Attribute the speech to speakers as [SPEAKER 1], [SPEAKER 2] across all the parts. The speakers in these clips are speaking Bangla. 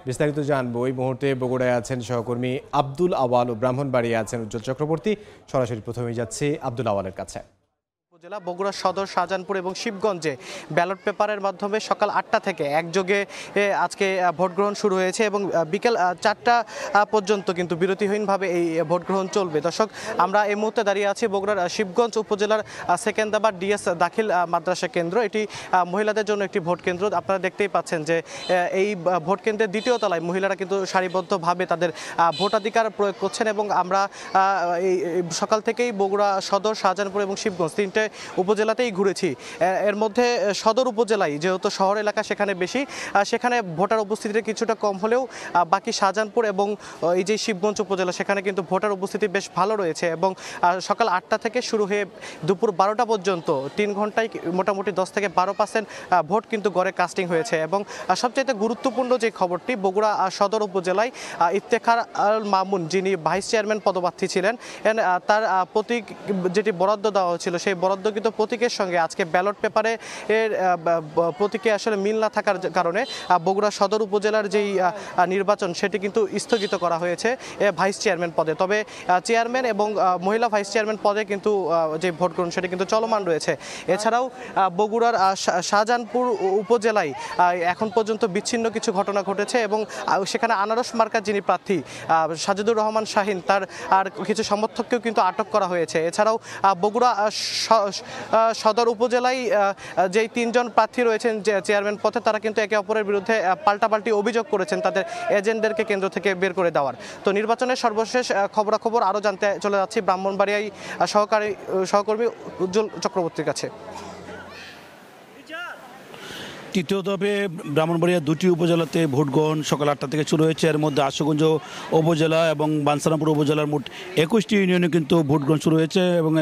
[SPEAKER 1] বিস্তারিত জানবো এই মুহূর্তে বগুড়ায় আছেন সহকর্মী আব্দুল আওয়াল ও ব্রাহ্মণবাড়িয়া আছেন উজ্জ্বল চক্রবর্তী। সরাসরি প্রথমেই যাচ্ছি আব্দুল আওয়ালের কাছে।
[SPEAKER 2] জেলা বগুড়া সদর, শাহজাহানপুর এবং শিবগঞ্জে ব্যালট পেপারের মাধ্যমে সকাল ৮টা থেকে একযোগে আজকে ভোট গ্রহণ শুরু হয়েছে এবং বিকেল 4টা পর্যন্ত কিন্তু বিরতিহীনভাবে এই ভোট গ্রহণ চলবে। দর্শক, আমরা এই মুহূর্তে দাঁড়িয়ে আছি বগুড়ার শিবগঞ্জ উপজেলার সেকেন্দাবাদ ডিএস দাখিল মাদ্রাসা কেন্দ্র। এটি মহিলাদের জন্য একটি ভোট কেন্দ্র। আপনারা দেখতেই পাচ্ছেন যে এই ভোট কেন্দ্রের দ্বিতীয় তলায় মহিলারা কিন্তু সারিবদ্ধভাবে তাদের ভোটাধিকার প্রয়োগ করছেন এবং আমরা এই সকাল থেকেই বগুড়া সদর, শাহজাহানপুর এবং শিবগঞ্জ তিনটে উপজেলাতেই ঘুরেছি। এর মধ্যে সদর উপজেলায় যেহেতু শহর এলাকা সেখানে বেশি, সেখানে ভোটার উপস্থিতিটা কিছুটা কম হলেও বাকি শাহজাহানপুর এবং এই যে শিবগঞ্জ উপজেলা সেখানে কিন্তু ভোটার উপস্থিতি বেশ ভালো রয়েছে এবং সকাল 8টা থেকে শুরু হয়ে দুপুর 12টা পর্যন্ত 3 ঘন্টায় মোটামুটি 10 থেকে 12% ভোট কিন্তু গড়ে কাস্টিং হয়েছে। এবং সবচেয়ে গুরুত্বপূর্ণ যে খবরটি, বগুড়া সদর উপজেলায় ইফতেখার আল মামুন যিনি ভাইস চেয়ারম্যান পদপ্রার্থী ছিলেন, তার প্রতীক যেটি বরাদ্দ দেওয়া হয়েছিল সেই বরাদ্দকৃত প্রতীকের সঙ্গে আজকে ব্যালট পেপারে প্রতীকে আসলে মিল না থাকার কারণে বগুড়া সদর উপজেলার যেই নির্বাচন সেটি কিন্তু স্থগিত করা হয়েছে ভাইস চেয়ারম্যান পদে। তবে চেয়ারম্যান এবং মহিলা ভাইস চেয়ারম্যান পদে কিন্তু যে ভোট গ্রহণ সেটি কিন্তু চলমান রয়েছে। এছাড়াও বগুড়ার শাহজাহানপুর উপজেলায় এখন পর্যন্ত বিচ্ছিন্ন কিছু ঘটনা ঘটেছে এবং সেখানে আনারস মার্কার যিনি প্রার্থী সাজিদুর রহমান শাহিন তার আর কিছু সমর্থককেও কিন্তু আটক করা হয়েছে। এছাড়াও বগুড়া সদর উপজেলায় যেই 3 জন প্রার্থী রয়েছেন যে চেয়ারম্যান পদে, তারা কিন্তু একে অপরের বিরুদ্ধে পাল্টাপাল্টি অভিযোগ করেছেন তাদের এজেন্টদেরকে কেন্দ্র থেকে বের করে দেওয়ার। তো নির্বাচনের সর্বশেষ খবরাখবর আরও জানতে চলে যাচ্ছি ব্রাহ্মণবাড়িয়ায় সহকর্মী উজ্জ্বল চক্রবর্তীর কাছে।
[SPEAKER 3] তৃতীয় দফে ব্রাহ্মণবাড়িয়া 2টি উপজেলাতে ভোট গ্রহণ সকাল 8টা থেকে শুরু হয়েছে। এর মধ্যে আশুগঞ্জ উপজেলা এবং বাঞ্ছারামপুর উপজেলার মোট 21টি ইউনিয়নে কিন্তু ভোট গ্রহণ শুরু হয়েছে এবং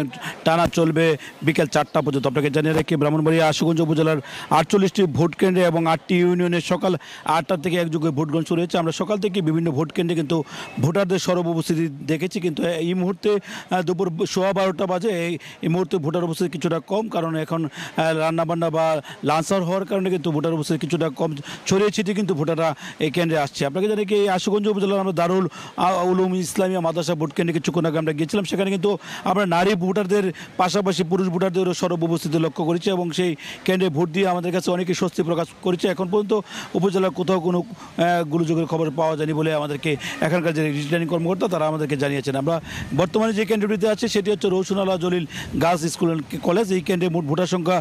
[SPEAKER 3] টানা চলবে বিকেল 4টা পর্যন্ত। আপনাকে জানিয়ে রাখি, ব্রাহ্মণবাড়িয়া আশুগঞ্জ উপজেলার 48টি ভোট কেন্দ্রে এবং 8টি ইউনিয়নে সকাল 8টা থেকে একযোগে ভোট গ্রহণ শুরু হয়েছে। আমরা সকাল থেকে বিভিন্ন ভোট কেন্দ্রে কিন্তু ভোটারদের সরব উপস্থিতি দেখেছি, কিন্তু এই মুহূর্তে দুপুর 12:15 বাজে এই মুহূর্তে ভোটার উপস্থিতি কিছুটা কম, কারণ এখন রান্নাবান্না বা লাঞ্চ আওয়ার হওয়ার কারণে কিন্তু ভোটার উপস্থিতি কিছুটা কম, ছড়িয়ে ছিটিয়ে কিন্তু ভোটাররা এই কেন্দ্রে আসছে। আপনাকে জানি কি, এই আশুগঞ্জ উপজেলার আমরা দারুল উলুম ইসলামিয়া মাদ্রাসা ভোট কেন্দ্রে কিছুক্ষণ আগে আমরা গিয়েছিলাম। সেখানে কিন্তু আমরা নারী ভোটারদের পাশাপাশি পুরুষ ভোটারদেরও সরব উপস্থিতি লক্ষ্য করেছি এবং সেই কেন্দ্রে ভোট দিয়ে আমাদের কাছে অনেকেই স্বস্তি প্রকাশ করেছে। এখন পর্যন্ত উপজেলার কোথাও কোনো গোলযোগের খবর পাওয়া যায়নি বলে আমাদেরকে এখানকার যে রিটার্নিং কর্মকর্তা তারা আমাদেরকে জানিয়েছেন। আমরা বর্তমানে যে কেন্দ্রটিতে আছে সেটি হচ্ছে রৌশন আল্লাহ জলিল গার্লস স্কুল কলেজ। এই কেন্দ্রে মোট ভোটার সংখ্যা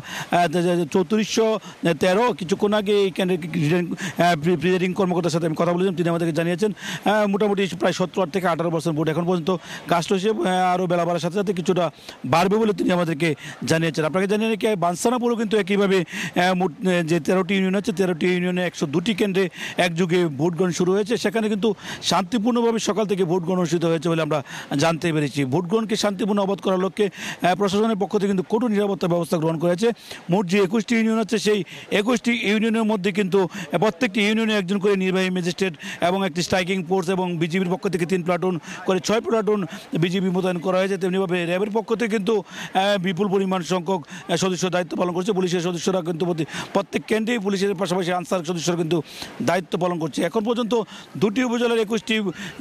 [SPEAKER 3] 3413। কিছুক্ষণ আগে এই কেন্দ্রের প্রিজাইডিং কর্মকর্তার সাথে আমি কথা বলেছিলাম, তিনি আমাদেরকে জানিয়েছেন মোটামুটি প্রায় 17 থেকে 18% ভোট এখন পর্যন্ত কাস্ট হয়েছে। আরও বেলা বাড়ার সাথে সাথে কিছুটা বাড়বে বলে তিনি আমাদেরকে জানিয়েছেন। আপনাকে জানিয়ে রাখি, বাঞ্ছারামপুরও কিন্তু একইভাবে মোট যে 13টি ইউনিয়ন আছে 13টি ইউনিয়নে 102টি কেন্দ্রে একযোগে ভোট গ্রহণ শুরু হয়েছে। সেখানে কিন্তু শান্তিপূর্ণভাবে সকাল থেকে ভোট গ্রহণ অনুষ্ঠিত হয়েছে বলে আমরা জানতে পেরেছি। ভোট গ্রহণকে শান্তিপূর্ণ অবরোধ করার লক্ষ্যে প্রশাসনের পক্ষ থেকে কিন্তু কঠোর নিরাপত্তা ব্যবস্থা গ্রহণ করেছে। মোট যে 21টি ইউনিয়ন আছে সেই 21টি ইউনিয়নের মধ্যে কিন্তু প্রত্যেকটি ইউনিয়নে একজন করে নির্বাহী ম্যাজিস্ট্রেট এবং একটি স্ট্রাইকিং ফোর্স এবং বিজিবির পক্ষ থেকে 3 প্লাটুন করে 6 প্লাটুন বিজিবি মোতায়েন করা হয়েছে। তেমনিভাবে র্যাবের পক্ষ থেকে কিন্তু বিপুল পরিমাণ সংখ্যক সদস্য দায়িত্ব পালন করছে। পুলিশের সদস্যরা কিন্তু প্রত্যেক কেন্দ্রেই পুলিশের পাশাপাশি আনসার সদস্যরা কিন্তু দায়িত্ব পালন করছে। এখন পর্যন্ত 2টি উপজেলার 21টি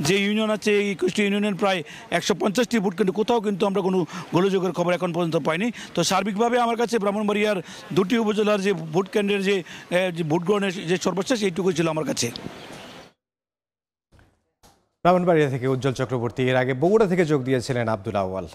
[SPEAKER 3] যে ইউনিয়ন আছে এই 21টি ইউনিয়নের প্রায় 150টি ভোট কেন্দ্র, কোথাও কিন্তু আমরা কোনো গোলযোগের খবর এখন পর্যন্ত পাইনি। তো সার্বিকভাবে আমার কাছে ব্রাহ্মণবাড়িয়ার 2টি উপজেলার যে ভোট কেন্দ্রের যে ভোট গ্রহণের যে সর্বশেষ এইটুকুই ছিল আমার কাছে।
[SPEAKER 1] ব্রাহ্মণবাড়িয়া থেকে উজ্জ্বল চক্রবর্তী। এর আগে বগুড়া থেকে যোগ দিয়েছিলেন আব্দুল আওয়াল।